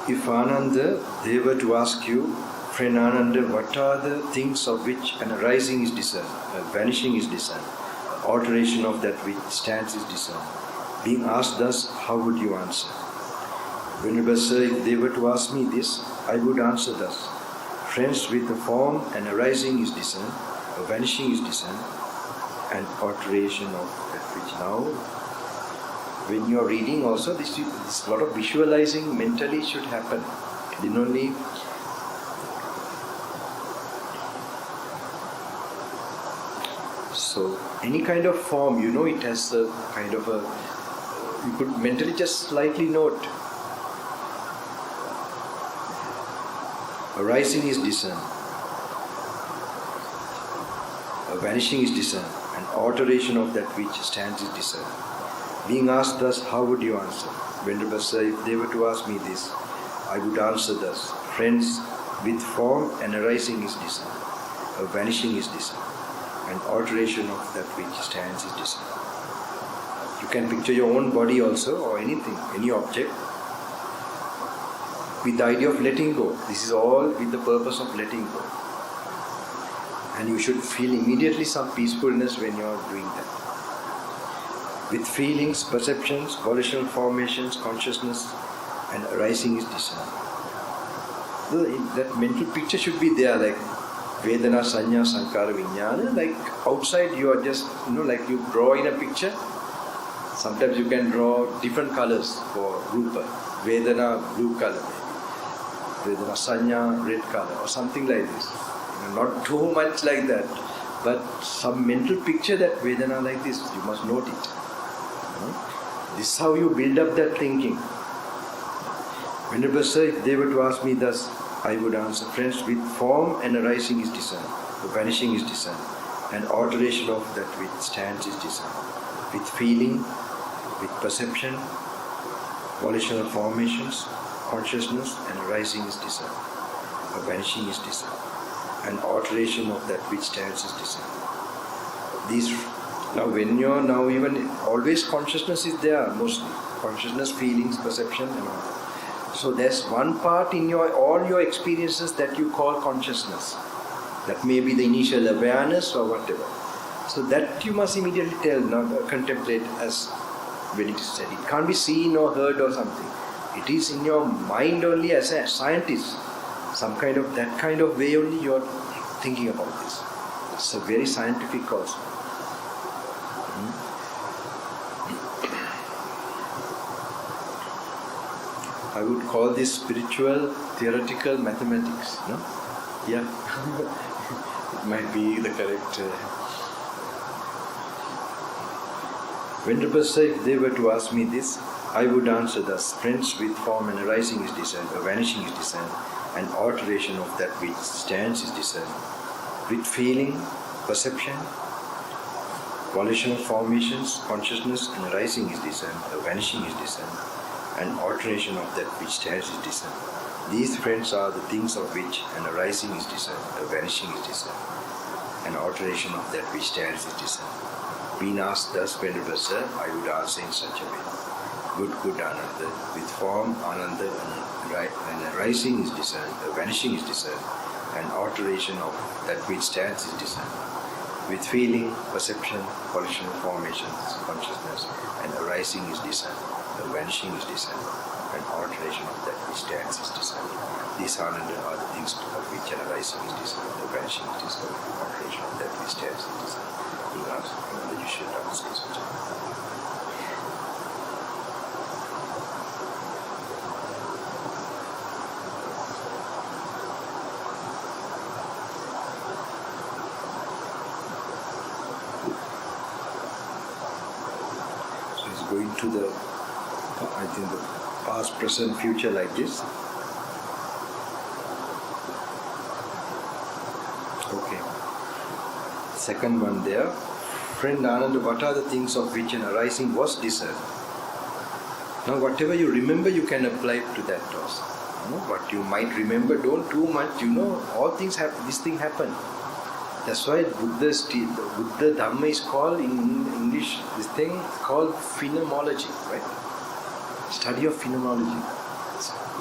If Ananda, they were to ask you, friend Ananda, what are the things of which an arising is discerned, a vanishing is discerned, alteration of that which stands is discerned? Being asked thus, how would you answer? Venerable Sir, if they were to ask me this, I would answer thus. Friends, with the form, an arising is discerned, a vanishing is discerned, and alteration of that which now. When you are reading also, this lot of visualizing mentally should happen. Then only so any kind of form, it has a kind of a, you could mentally just slightly note. Arising is discerned, a vanishing is discerned, and alteration of that which stands is discerned. Being asked thus, how would you answer? Venerable Sir, if they were to ask me this, I would answer thus. Friends, with form, an arising is discerned, a vanishing is discerned, and alteration of that which stands is discerned. You can picture your own body also, or anything, any object, with the idea of letting go. This is all with the purpose of letting go. And you should feel immediately some peacefulness when you are doing that. With feelings, perceptions, volitional formations, consciousness, and arising is discerned. That mental picture should be there, like Vedana, Sanya, Sankara, Vijnana. Like outside you are just, like you draw in a picture. Sometimes you can draw different colors for Rupa. Vedana, blue color. Vedana, Sanya, red color, or something like this. Not too much like that, but some mental picture that Vedana like this, you must note it. This is how you build up that thinking. Venerable Sir, if they were to ask me thus, I would answer, friends, with form an arising is discerned, the vanishing is discerned, and alteration of that which stands is discerned. With feeling, with perception, volitional formations, consciousness, and arising is discerned, a vanishing is discerned, and alteration of that which stands is discerned. These now, when you are now even always consciousness is there mostly. Consciousness, feelings, perception, and all. So there's one part in all your experiences that you call consciousness. That may be the initial awareness or whatever. So that you must immediately contemplate as when it is said. It can't be seen or heard or something. It is in your mind only as a scientist. That kind of way only you are thinking about this. It's a very scientific also. I would call this spiritual theoretical mathematics, no? Yeah. It might be the correct. Venerable Sir, if they were to ask me this, I would answer thus. Friends, with form an arising is discerned, a vanishing is discerned, and alteration of that which stands is discerned. With feeling, perception, volitional formations, consciousness, and arising is discerned, a vanishing is discerned, and alteration of that which stands is discerned. These, friends, are the things of which an arising is discerned, a vanishing is discerned, and alteration of that which stands is discerned. Being asked thus, Venerable Sir, I would answer in such a way. Good Ananda, with form, Ananda, and arising is discerned, a vanishing is discerned, and alteration of that which stands is discerned. With feeling, perception, volitional formations, consciousness, and arising is discerned, the vanishing is discerned, and alteration of that which stands is discerned. These Ananda are the things of which an arising is discerned, the vanishing is discerned, the alteration of that which stands is discerned. You should answer such a going to the past, present, future like this. Okay. Second one there. Friend Ananda, what are the things of which an arising was discerned? Now whatever you remember you can apply to that also. What you might remember, don't too much, all things happen, this thing happened. That's why Buddha Dhamma is called in English, this thing is called phenomenology, right? Study of phenomenology.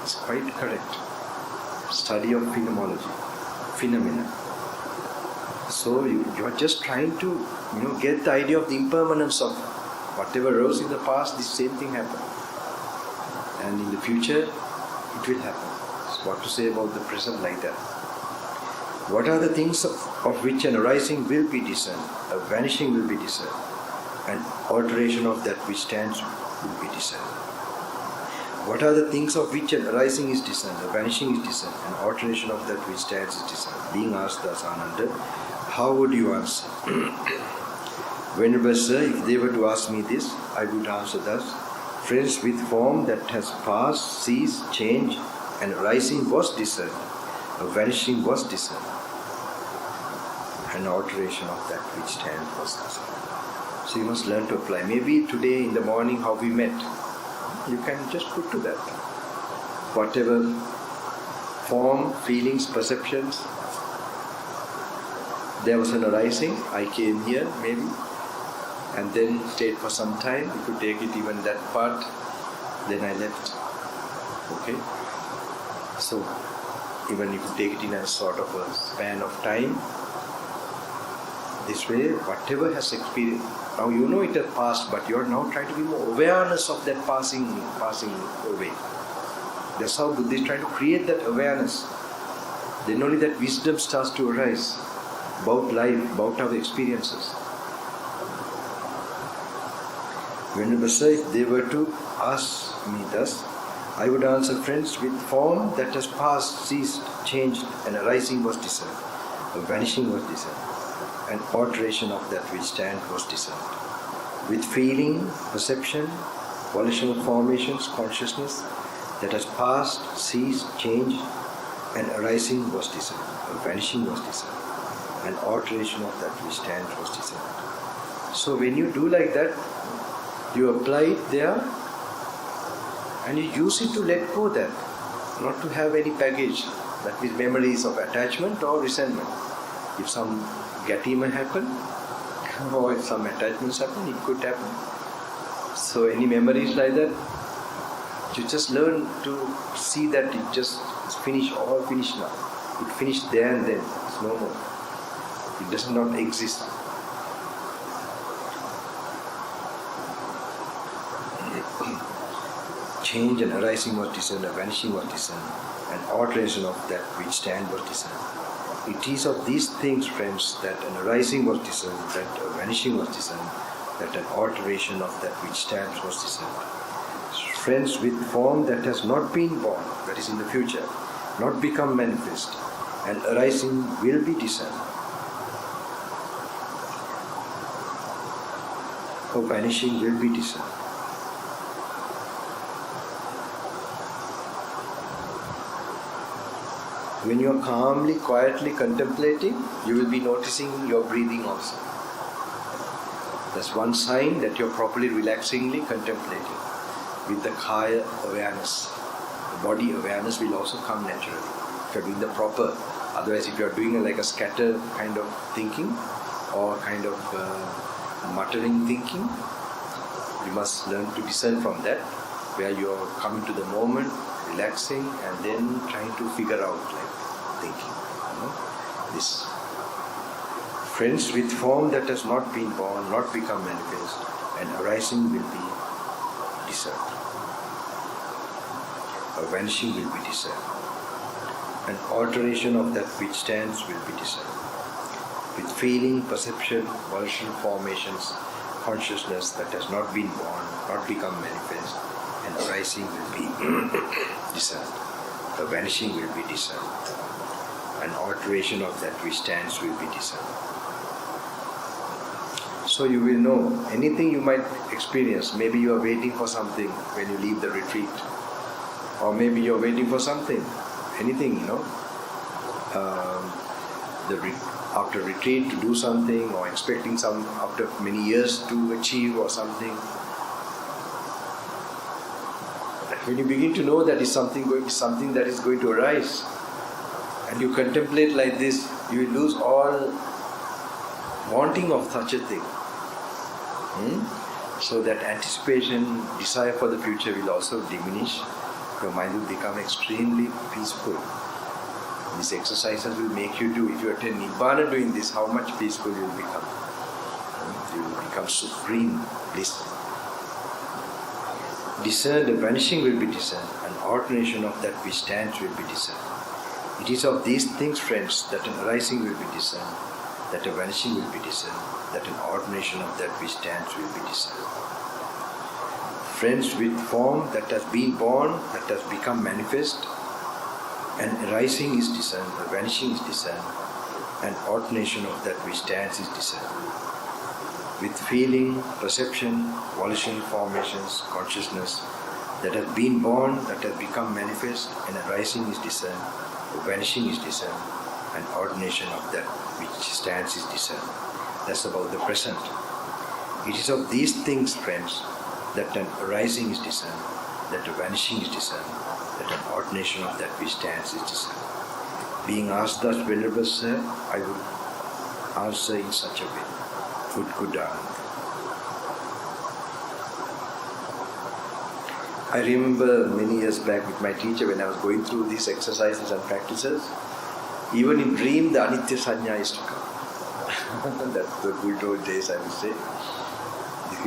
It's quite correct. Study of phenomenology, phenomena. So you are just trying to get the idea of the impermanence of whatever rose in the past. This same thing happened, and in the future it will happen. So what to say about the present like that? What are the things of which an arising will be discerned, a vanishing will be discerned, and alteration of that which stands will be discerned? What are the things of which an arising is discerned, a vanishing is discerned, and alteration of that which stands is discerned? Being asked thus, Ananda, how would you answer? Venerable Sir, if they were to ask me this, I would answer thus. Friends, with form that has passed, ceased, changed, and arising was discerned, a vanishing was discerned, an alteration of that which stands was discerned. So you must learn to apply. Maybe today in the morning how we met, you can just put to that. Whatever form, feelings, perceptions, there was an arising, I came here maybe, and then stayed for some time. You could take it even that part, then I left. Okay? So, even if you take it in a sort of a span of time, this way, whatever has experienced, now you know it has passed, but you are now trying to be more awareness of that passing away. That's how Buddha is trying to create that awareness. Then only that wisdom starts to arise about life, about our experiences. Venerable Sir, if they were to ask me thus, I would answer, friends, with form that has passed, ceased, changed, and arising was discerned, a vanishing was discerned, an alteration of that which stands was discerned. With feeling, perception, volitional formations, consciousness that has passed, ceased, changed, and arising was discerned, a vanishing was discerned, an alteration of that which stands was discerned. So when you do like that, you apply it there and you use it to let go that, not to have any baggage, that means memories of attachment or resentment. If some gati may happen, or if some attachments happen, it could happen. So any memories like that, you just learn to see that it just is finished, all finished now. It finished there and then, it's no more. It does not exist. Change and arising was discerned, a vanishing was discerned, an alteration of that which stands was discerned. It is of these things, friends, that an arising was discerned, that a vanishing was discerned, that an alteration of that which stands was discerned. Friends, with form that has not been born, that is in the future, not become manifest, and arising will be discerned. Or vanishing will be discerned. When you are calmly, quietly contemplating, you will be noticing your breathing also. That's one sign that you are properly relaxingly contemplating with the kaya awareness. The body awareness will also come naturally if you are doing the proper. Otherwise, if you are doing like a scatter kind of thinking or kind of muttering thinking, you must learn to discern from that, where you are coming to the moment, relaxing, and then trying to figure out like thinking. This. Friends, with form that has not been born, not become manifest, and arising will be discerned. A vanishing will be discerned. An alteration of that which stands will be discerned. With feeling, perception, volitional formations, consciousness that has not been born, not become manifest, and arising will be discerned. A vanishing will be discerned. An alteration of that which stands will be discerned. So you will know anything you might experience. Maybe you are waiting for something when you leave the retreat, or maybe you are waiting for something, anything, after retreat to do something, or expecting some after many years to achieve or something. When you begin to know that is something that is going to arise, and you contemplate like this, you will lose all wanting of such a thing. So that anticipation, desire for the future will also diminish, your mind will become extremely peaceful. These exercises will make you do, if you attain Nibbana doing this, how much peaceful you will become. You will become supreme bliss. Discern, the vanishing will be discerned, and alternation of that which stands will be discerned. It is of these things, friends, that an arising will be discerned, that a vanishing will be discerned, that an alternation of that which stands will be discerned. Friends, with form that has been born, that has become manifest, an arising is discerned, a vanishing is discerned, an alternation of that which stands is discerned. With feeling, perception, volition, formations, consciousness that has been born, that has become manifest, an arising is discerned, a vanishing is discerned, an alternation of that which stands is discerned. That's about the present. It is of these things, friends, that an arising is discerned, that a vanishing is discerned, that an alternation of that which stands is discerned. Being asked thus, Venerable Sir, I would answer in such a way. Good Anand. I remember many years back with my teacher when I was going through these exercises and practices, even in dream the Anitya Sanya is to come. That's the good old days, I would say.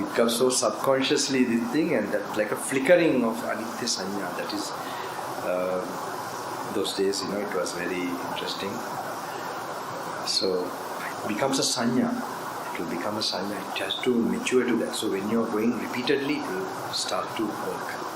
It comes so subconsciously, this thing, and that's like a flickering of Anitya Sanya. That is, those days, it was very interesting. So, it becomes a Sanya. It will become a Sanya. It has to mature to that. So, when you are going repeatedly, it will start to work.